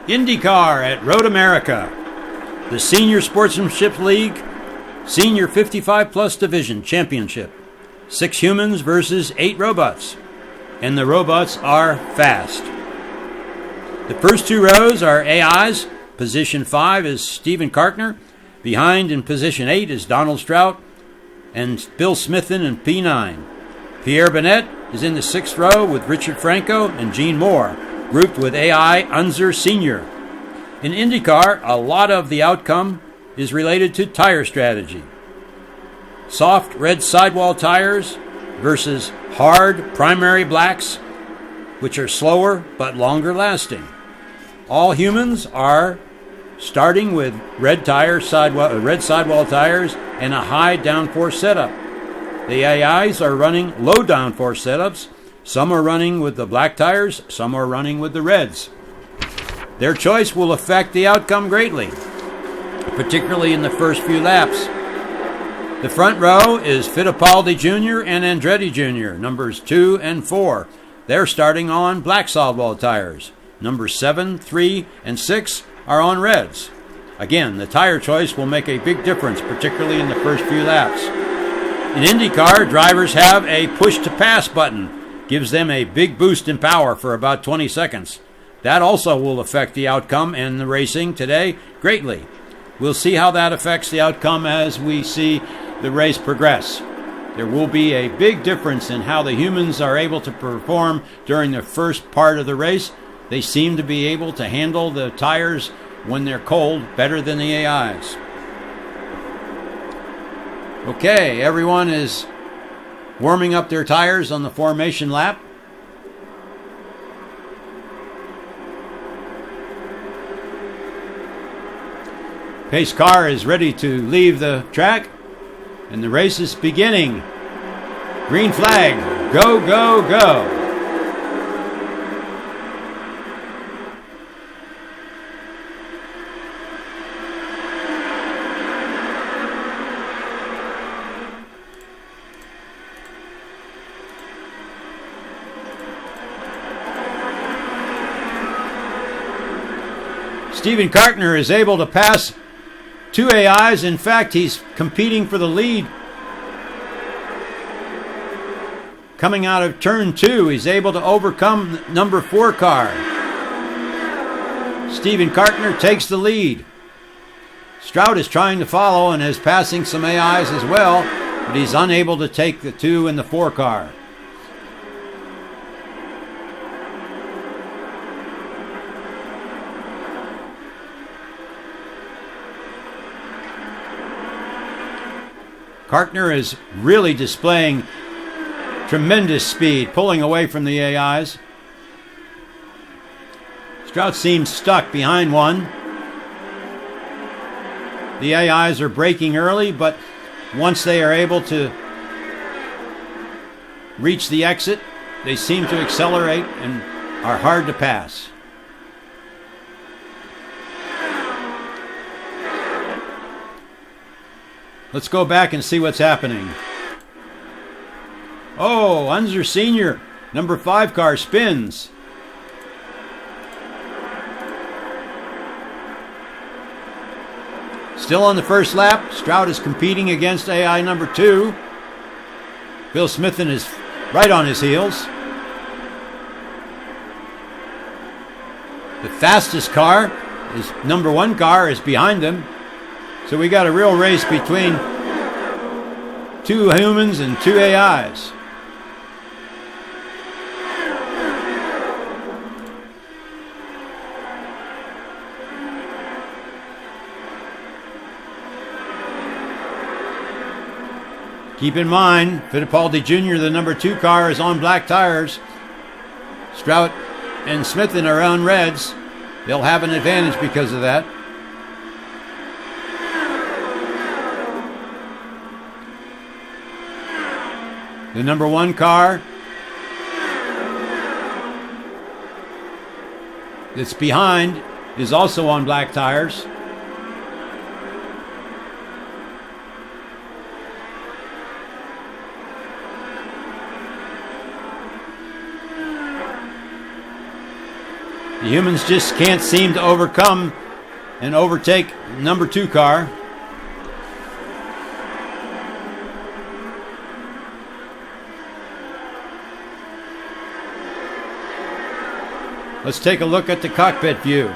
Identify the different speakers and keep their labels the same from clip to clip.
Speaker 1: IndyCar at Road America, the Senior Sportsmanship League, Senior 55 Plus Division Championship. 6 humans versus 8 robots, and the robots are fast. The first 2 rows are AIs. Position 5 is Stephen Kartner. Behind in position 8 is Donald Strout and Bill Smithen in P9. Pierre Bennett is in the 6th row with Richard Franco and Gene Moore, grouped with AI Unser Sr. In IndyCar, a lot of the outcome is related to tire strategy. Soft red sidewall tires versus hard primary blacks, which are slower but longer lasting. All humans are starting with red sidewall tires and a high downforce setup. The AIs are running low downforce setups. Some are running with the black tires, some are running with the reds. Their choice will affect the outcome greatly, particularly in the first few laps. The front row is Fittipaldi Jr. and Andretti Jr., numbers 2 and 4. They're starting on black sidewall tires. Numbers 7, 3, and 6 are on reds. Again, the tire choice will make a big difference, particularly in the first few laps. In IndyCar, drivers have a push-to-pass button. Gives them a big boost in power for about 20 seconds. That also will affect the outcome and the racing today greatly. We'll see how that affects the outcome as we see the race progress. There will be a big difference in how the humans are able to perform during the first part of the race. They seem to be able to handle the tires when they're cold better than the AIs. Okay, everyone is warming up their tires on the formation lap. Pace car is ready to leave the track, and the race is beginning. Green flag, go, go, go. Stephen Kartner is able to pass 2 AIs. In fact, he's competing for the lead. Coming out of turn 2, he's able to overcome number 4 car. Stephen Kartner takes the lead. Strout is trying to follow and is passing some AIs as well, but he's unable to take the 2 and the 4 car. Kartner is really displaying tremendous speed, pulling away from the AIs. Strout seems stuck behind one. The AIs are braking early, but once they are able to reach the exit, they seem to accelerate and are hard to pass. Let's go back and see what's happening. Oh, Unser Sr., number 5 car spins. Still on the first lap, Strout is competing against AI number 2. Bill Smithen is right on his heels. The fastest car, is number 1 car, is behind them. So we got a real race between 2 humans and 2 AIs. Keep in mind, Fittipaldi Jr., the number 2 car, is on black tires. Strout and Smithen are on reds. They'll have an advantage because of that. The number 1 car that's behind is also on black tires. The humans just can't seem to overcome and overtake number 2 car. Let's take a look at the cockpit view.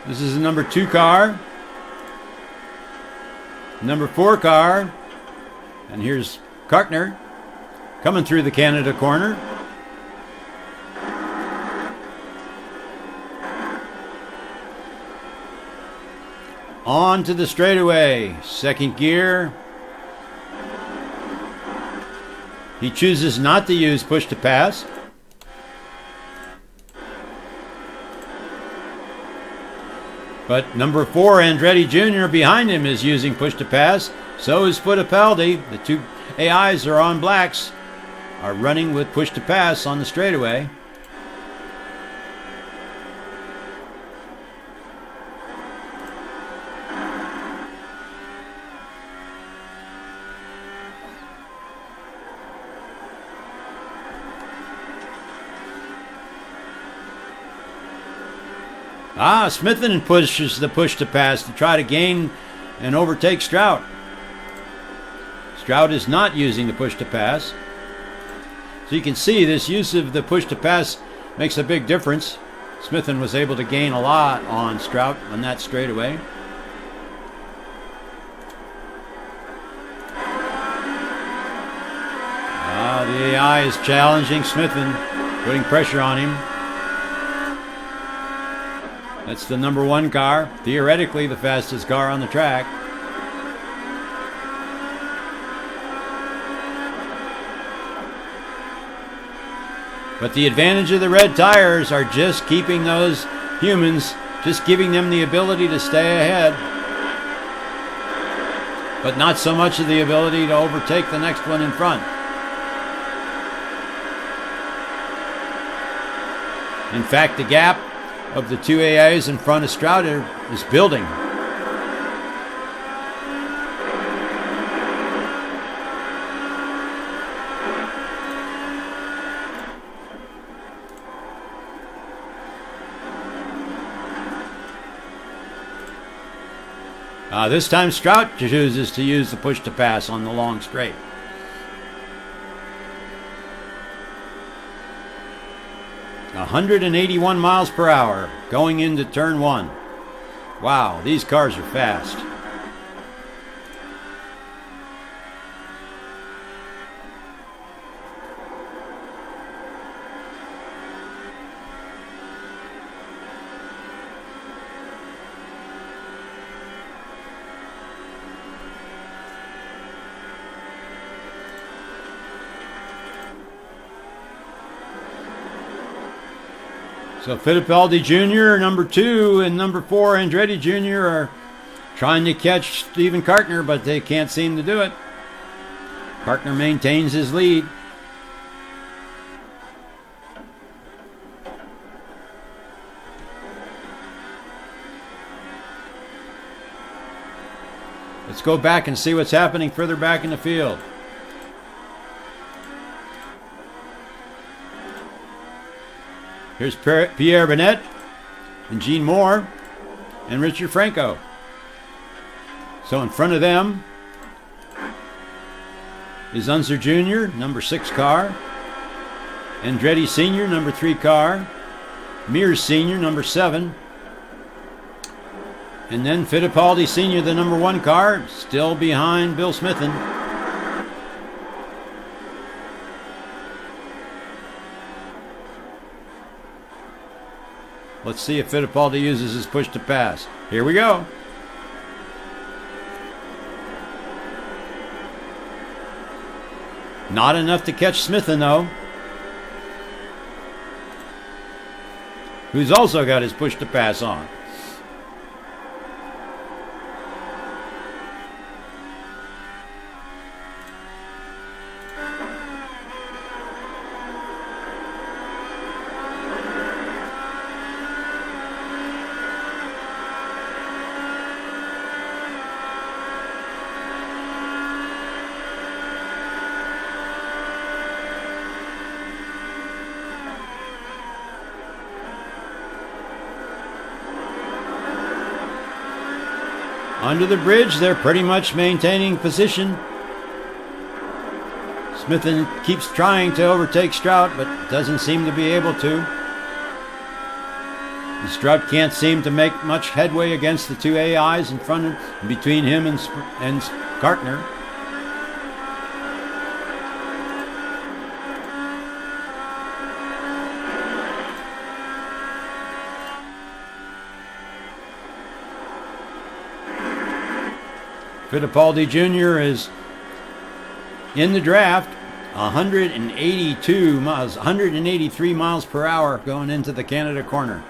Speaker 1: This is the number 2 car, number 4 car, and here's Kartner coming through the Canada corner. On to the straightaway, second gear. He chooses not to use push to pass. But number 4, Andretti Jr. behind him is using push to pass. So is Fittipaldi. The 2 AIs are on blacks, are running with push to pass on the straightaway. Smithen pushes the push to pass to try to gain and overtake Strout. Strout is not using the push to pass. So you can see this use of the push to pass makes a big difference. Smithen was able to gain a lot on Strout on that straightaway. The AI is challenging Smithen, putting pressure on him. That's the number 1 car, theoretically the fastest car on the track. But the advantage of the red tires are just keeping those humans, just giving them the ability to stay ahead. But not so much of the ability to overtake the next one in front. In fact, the gap of the 2 AIs in front of Strout is building. This time Strout chooses to use the push to pass on the long straight. .181 miles per hour going into turn 1. Wow, these cars are fast. So Fittipaldi Jr., number 2, and number 4, Andretti Jr. are trying to catch Stephen Kartner, but they can't seem to do it. Kartner maintains his lead. Let's go back and see what's happening further back in the field. Here's Pierre Bennett and Gene Moore and Richard Franco. So in front of them is Unser Jr., number 6 car. Andretti Sr., number 3 car. Mears Sr., number 7. And then Fittipaldi Sr., the number 1 car, still behind Bill Smithen. Let's see if Fittipaldi uses his push to pass. Here we go. Not enough to catch Smithen, though, who's also got his push to pass on. under the bridge, they're pretty much maintaining position. Smith keeps trying to overtake Strout, but doesn't seem to be able to. And Strout can't seem to make much headway against the two AIs in front of, between him and Kartner. Fittipaldi Jr. is in the draft, 182 miles, 183 miles per hour going into the Canada corner.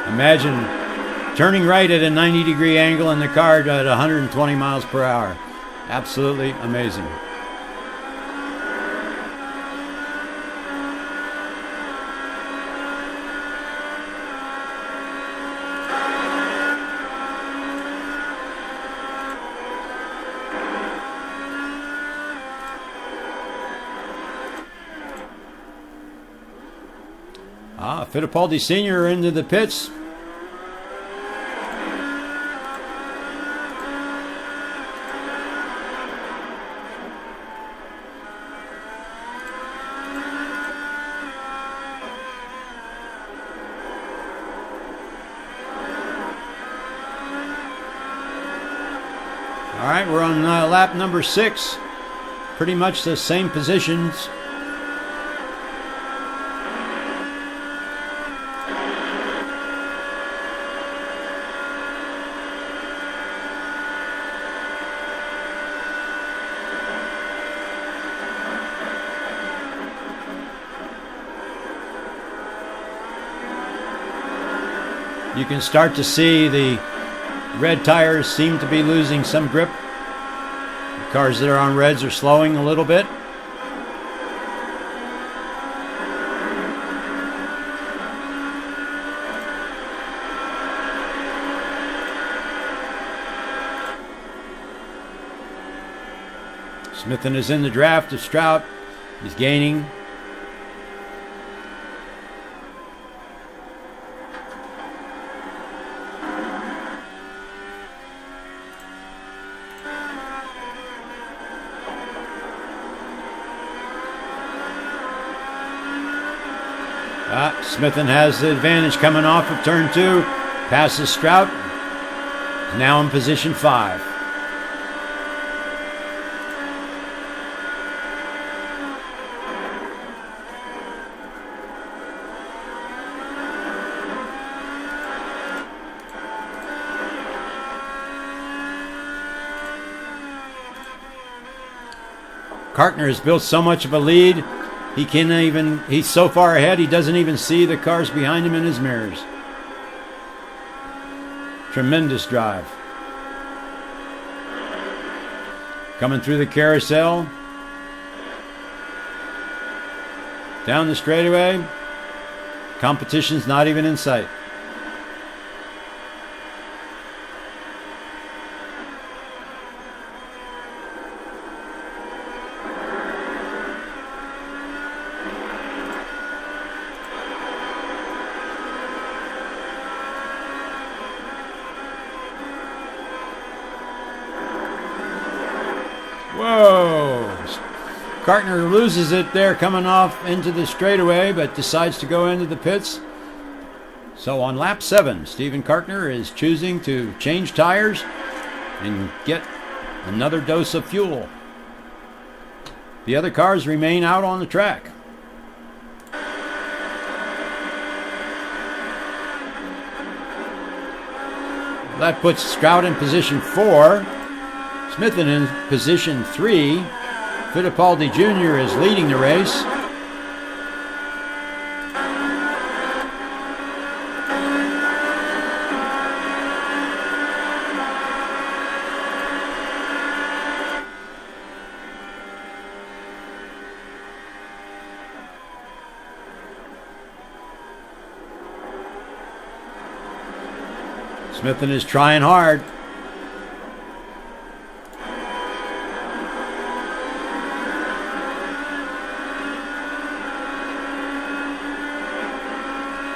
Speaker 1: Imagine turning right at a 90-degree angle in the car at 120 miles per hour. Absolutely amazing. Fittipaldi Sr. into the pits. All right, we're on lap number 6. Pretty much the same positions. You can start to see the red tires seem to be losing some grip. The cars that are on reds are slowing a little bit. Smith is in the draft of Strout. He's gaining. Smith has the advantage coming off of turn 2. Passes Strout. Now in position 5. Kartner has built so much of a lead. He's so far ahead, he doesn't even see the cars behind him in his mirrors. Tremendous drive. Coming through the carousel. Down the straightaway. Competition's not even in sight. Whoa! Kartner loses it there coming off into the straightaway, but decides to go into the pits. So on lap 7, Stephen Kartner is choosing to change tires and get another dose of fuel. The other cars remain out on the track. That puts Strout in position 4. Smith in position 3. Fittipaldi Jr. is leading the race. Smithson is trying hard.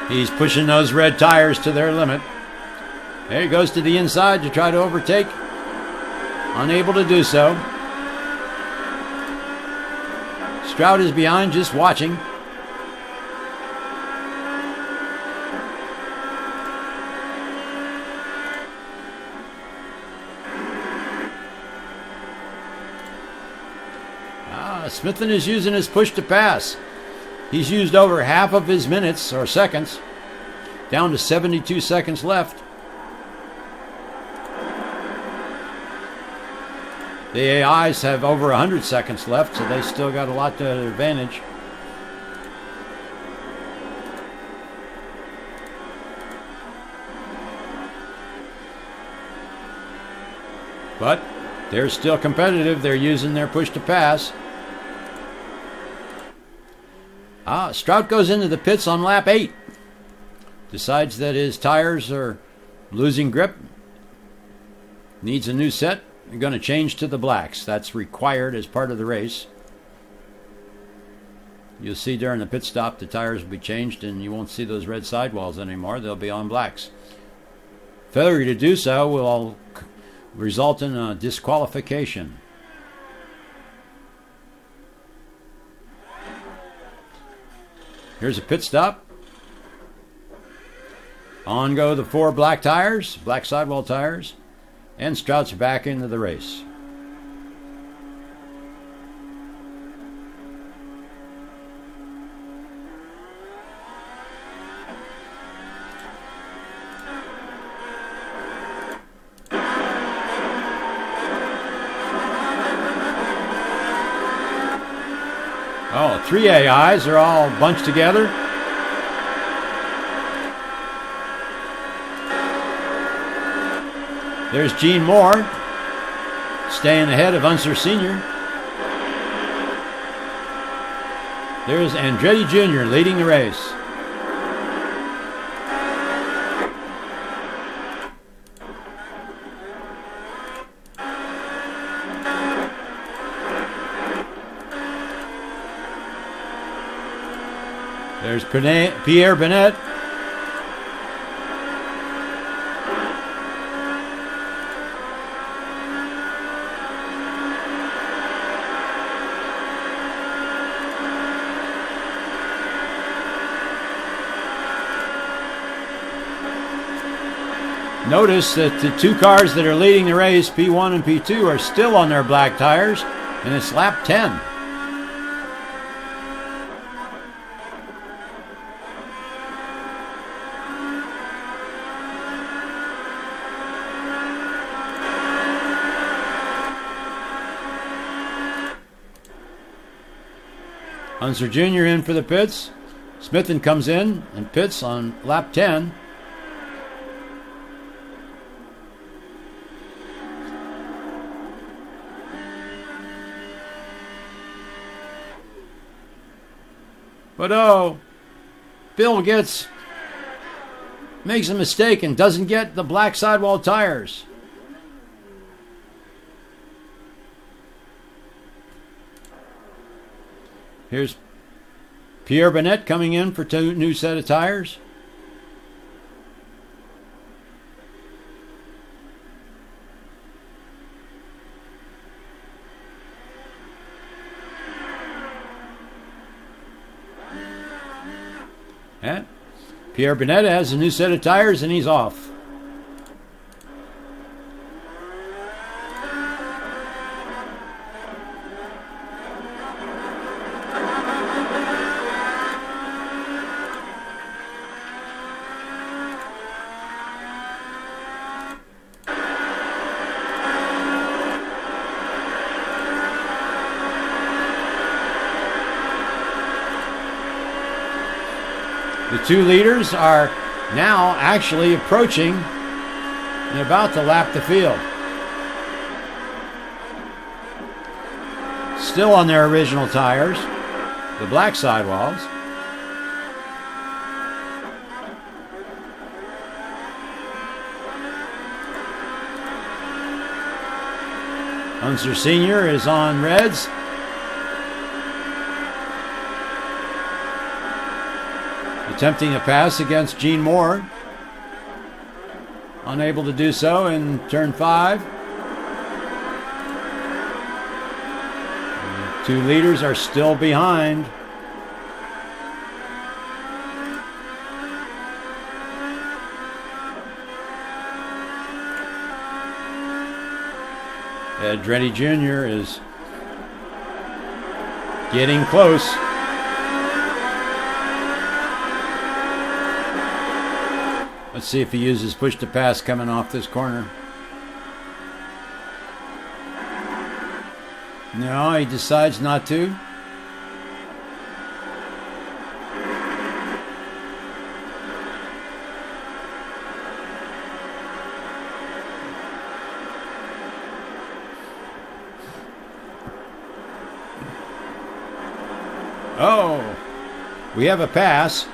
Speaker 1: He's pushing those red tires to their limit. There he goes to the inside to try to overtake. Unable to do so. Stroud is behind, just watching. Smithson is using his push to pass. He's used over half of his minutes or seconds, down to 72 seconds left. The AIs have over 100 seconds left, so they still got a lot to their advantage. But they're still competitive. They're using their push to pass. Stroud goes into the pits on lap 8. Decides that his tires are losing grip. Needs a new set. They're going to change to the blacks. That's required as part of the race. You'll see during the pit stop the tires will be changed and you won't see those red sidewalls anymore. They'll be on blacks. Failure to do so will result in a disqualification. Here's a pit stop. On go the 4 black tires, black sidewall tires, and Stroud's back into the race. Oh, 3 AIs are all bunched together. There's Gene Moore, staying ahead of Unser Sr. There's Andretti Jr. leading the race. There's Pierre Bennett. Notice that the 2 cars that are leading the race, P1 and P2, are still on their black tires, and it's lap 10. Unser Jr. in for the pits. Smithson comes in and pits on lap 10. But Bill makes a mistake and doesn't get the black sidewall tires. Here's Pierre Bennett coming in for 2 new set of tires. And Pierre Bennett has a new set of tires and he's off. The 2 leaders are now actually approaching and about to lap the field. Still on their original tires, the black sidewalls. Unser Sr. is on reds. Attempting a pass against Gene Moore. Unable to do so in turn 5. The 2 leaders are still behind. Andretti Jr. is getting close. Let's see if he uses push to pass coming off this corner. No, he decides not to. Oh, we have a pass.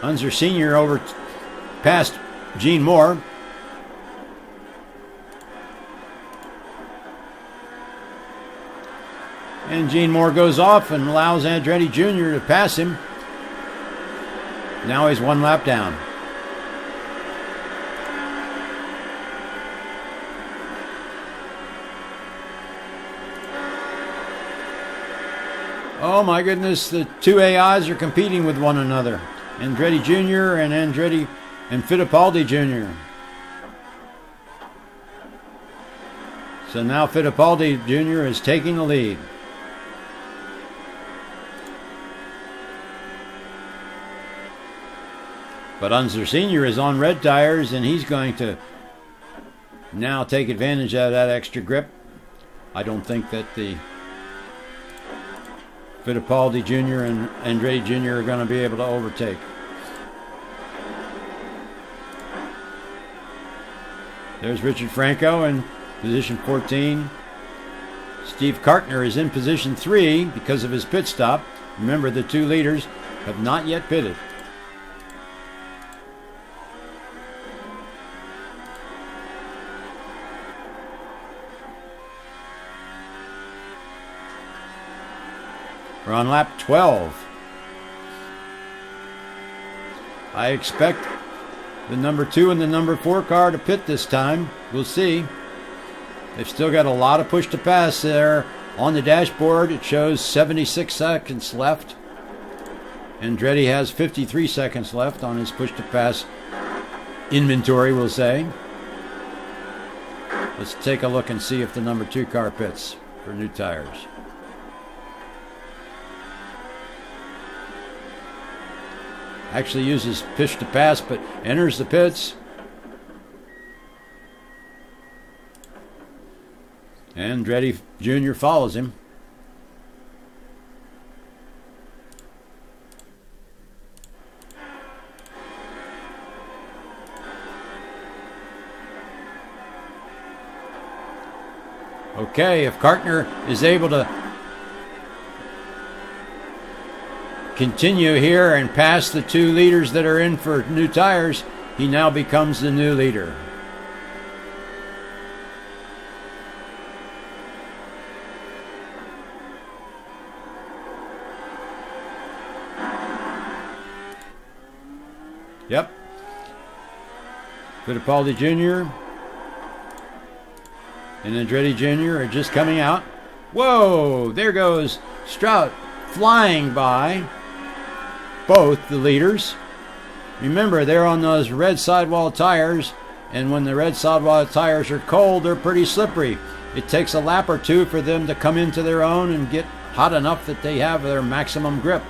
Speaker 1: Unser Sr. over past Gene Moore. And Gene Moore goes off and allows Andretti Jr. to pass him. Now he's 1 lap down. Oh my goodness, the 2 AIs are competing with one another. Andretti Jr. and Fittipaldi Jr. So now Fittipaldi Jr. is taking the lead. But Unser Sr. is on red tires, and he's going to now take advantage of that extra grip. I don't think that the Fittipaldi Jr. and Andretti Jr. are going to be able to overtake. There's Richard Franco in position 14. Steve Kartner is in position 3 because of his pit stop. Remember, the 2 leaders have not yet pitted. We're on lap 12. I expect the number 2 and the number 4 car to pit this time. We'll see. They've still got a lot of push to pass there. On the dashboard, it shows 76 seconds left. Andretti has 53 seconds left on his push to pass inventory, we'll say. Let's take a look and see if the number 2 car pits for new tires. Actually uses push to pass, but enters the pits. Andretti Jr. follows him. Okay, if Kartner is able to continue here and pass the 2 leaders that are in for new tires, he now becomes the new leader. Yep. Fittipaldi Jr. and Andretti Jr. are just coming out. Whoa, there goes Strout flying by both the leaders. Remember, they're on those red sidewall tires, and when the red sidewall tires are cold, they're pretty slippery. It takes a lap or 2 for them to come into their own and get hot enough that they have their maximum grip.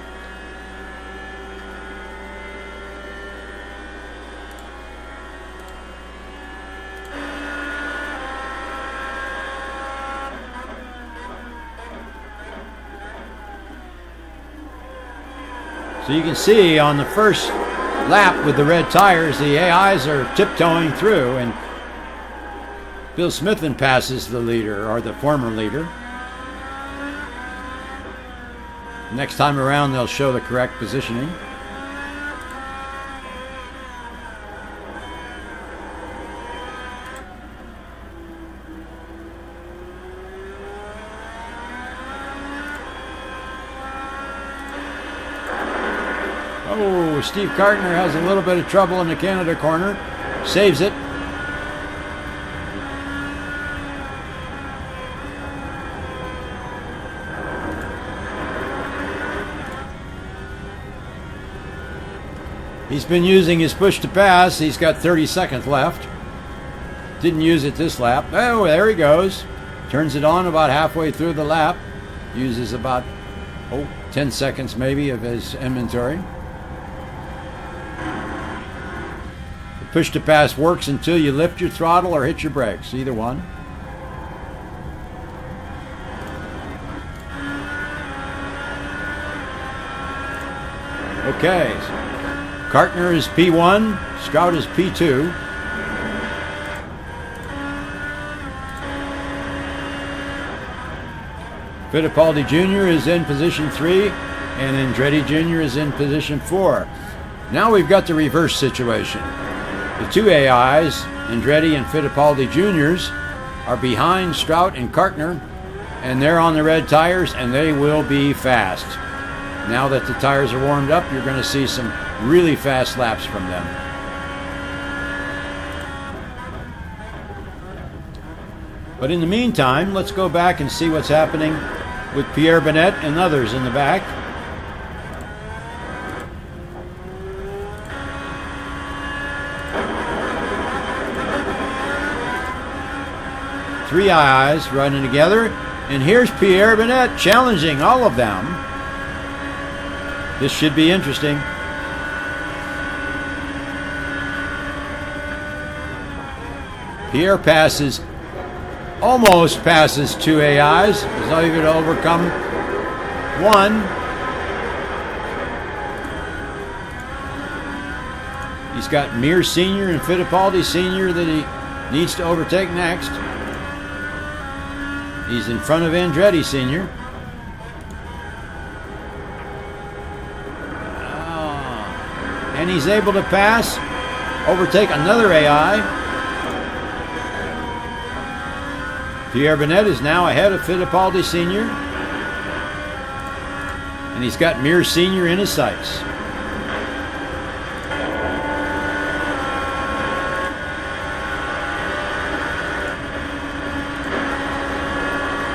Speaker 1: So you can see on the first lap with the red tires, the AIs are tiptoeing through, and Bill Smithen passes the leader, or the former leader. Next time around, they'll show the correct positioning. Oh, Steve Cartner has a little bit of trouble in the Canada corner. Saves it. He's been using his push to pass. He's got 30 seconds left. Didn't use it this lap. Oh, there he goes. Turns it on about halfway through the lap. Uses about 10 seconds maybe of his inventory. The push to pass works until you lift your throttle or hit your brakes, either one. Okay. Cartner is P1, Strout is P2. Fittipaldi Jr. is in position 3, and Andretti Jr. is in position 4. Now we've got the reverse situation. The two AIs, Andretti and Fittipaldi Jr.'s, are behind Strout and Cartner, and they're on the red tires, and they will be fast. Now that the tires are warmed up, you're going to see some really fast laps from them. But in the meantime, let's go back and see what's happening with Pierre Bennett and others in the back. Three eyes running together, and here's Pierre Bennett challenging all of them. This should be interesting. Pierre almost passes two AIs. He's not even overcome one. He's got Mir Sr. and Fittipaldi Sr. that he needs to overtake next. He's in front of Andretti Sr. And he's able to pass, overtake another AI. Pierre Bennett is now ahead of Fittipaldi Sr. And he's got Mir Sr. in his sights.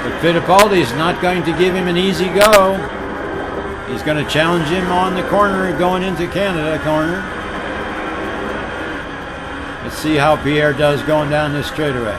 Speaker 1: But Fittipaldi is not going to give him an easy go. He's going to challenge him on the corner going into Canada corner. Let's see how Pierre does going down this straightaway.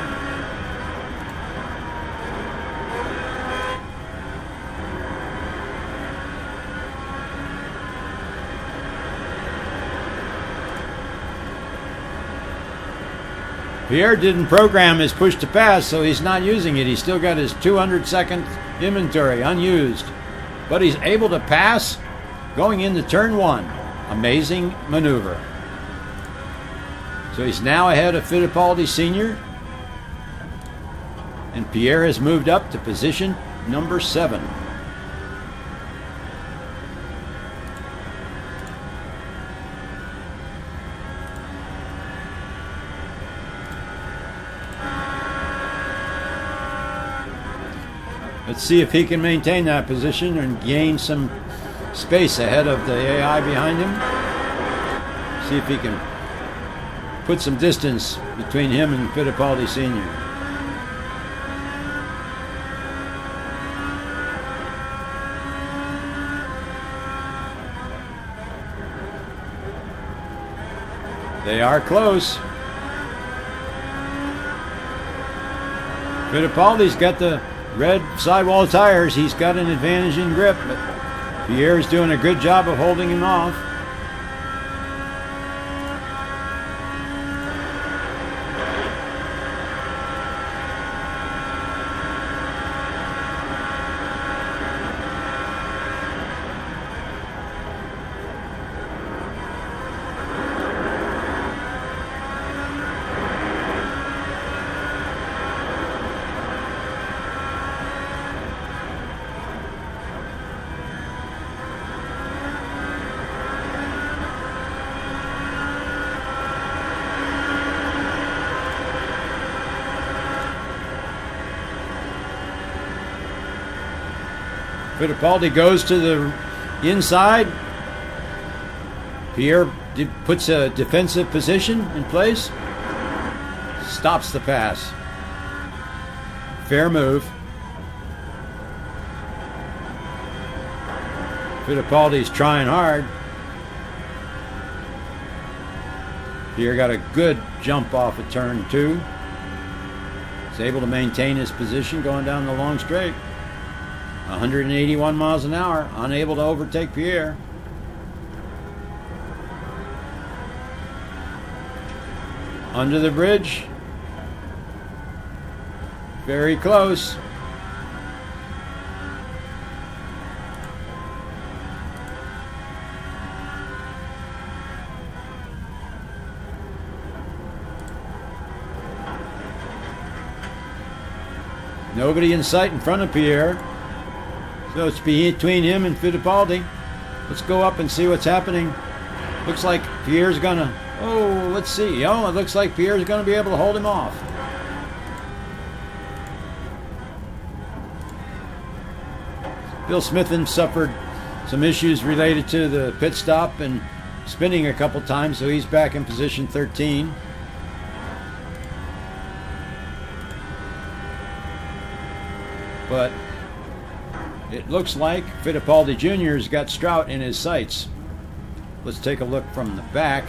Speaker 1: Pierre didn't program his push to pass, so he's not using it. He's still got his 200-second inventory unused. But he's able to pass going into turn 1. Amazing maneuver. So he's now ahead of Fittipaldi Sr. And Pierre has moved up to position number 7. Let's see if he can maintain that position and gain some space ahead of the AI behind him. See if he can put some distance between him and Fittipaldi Sr. They are close. Fittipaldi's got the red sidewall tires. He's got an advantage in grip, but Pierre's doing a good job of holding him off. Fittipaldi goes to the inside. Pierre puts a defensive position in place, stops the pass. Fair move. Fittipaldi's trying hard. Pierre got a good jump off of turn 2. He's able to maintain his position going down the long straight. 181 miles an hour, unable to overtake Pierre. Under the bridge. Very close. Nobody in sight in front of Pierre. So it's between him and Fittipaldi. Let's go up and see what's happening. Looks like Pierre's gonna... Oh, let's see. Oh, it looks like Pierre's gonna be able to hold him off. Bill Smithen suffered some issues related to the pit stop and spinning a couple times, so he's back in position 13. But it looks like Fittipaldi Jr. has got Strout in his sights. Let's take a look from the back.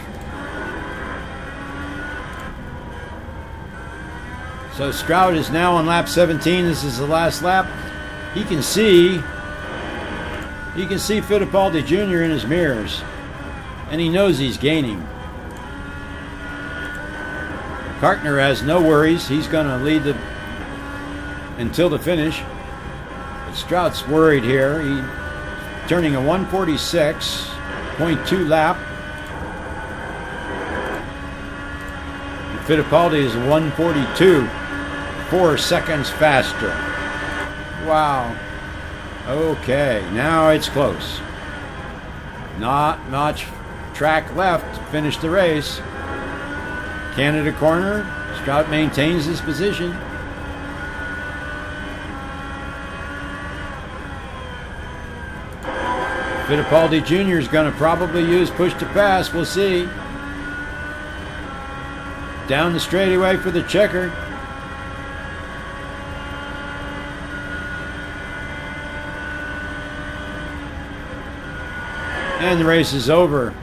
Speaker 1: So Strout is now on lap 17. This is the last lap. He can see Fittipaldi Jr. in his mirrors, and he knows he's gaining. Kartner has no worries. He's going to lead until the finish. But Strout's worried here. He's turning a 146.2 lap. And Fittipaldi is 142, 4 seconds faster. Wow. Okay, now it's close. Not much track left to finish the race. Canada corner. Strout maintains his position. Fittipaldi Jr. is going to probably use push to pass. We'll see. Down the straightaway for the checker. And the race is over.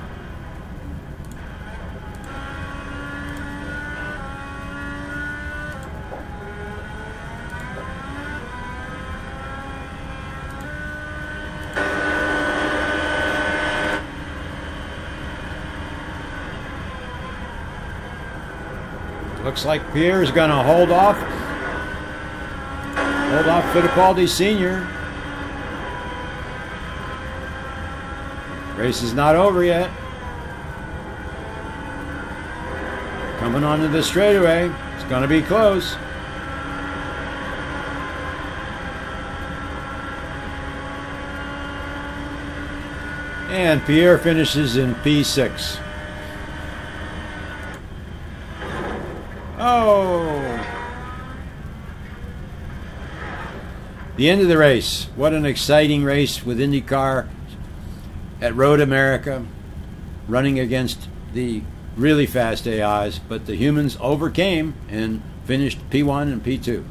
Speaker 1: Looks like Pierre is going to hold off Fittipaldi Sr. Race is not over yet. Coming onto the straightaway. It's going to be close. And Pierre finishes in P6. Oh! The end of the race. What an exciting race with IndyCar at Road America, running against the really fast AIs, but the humans overcame and finished P1 and P2.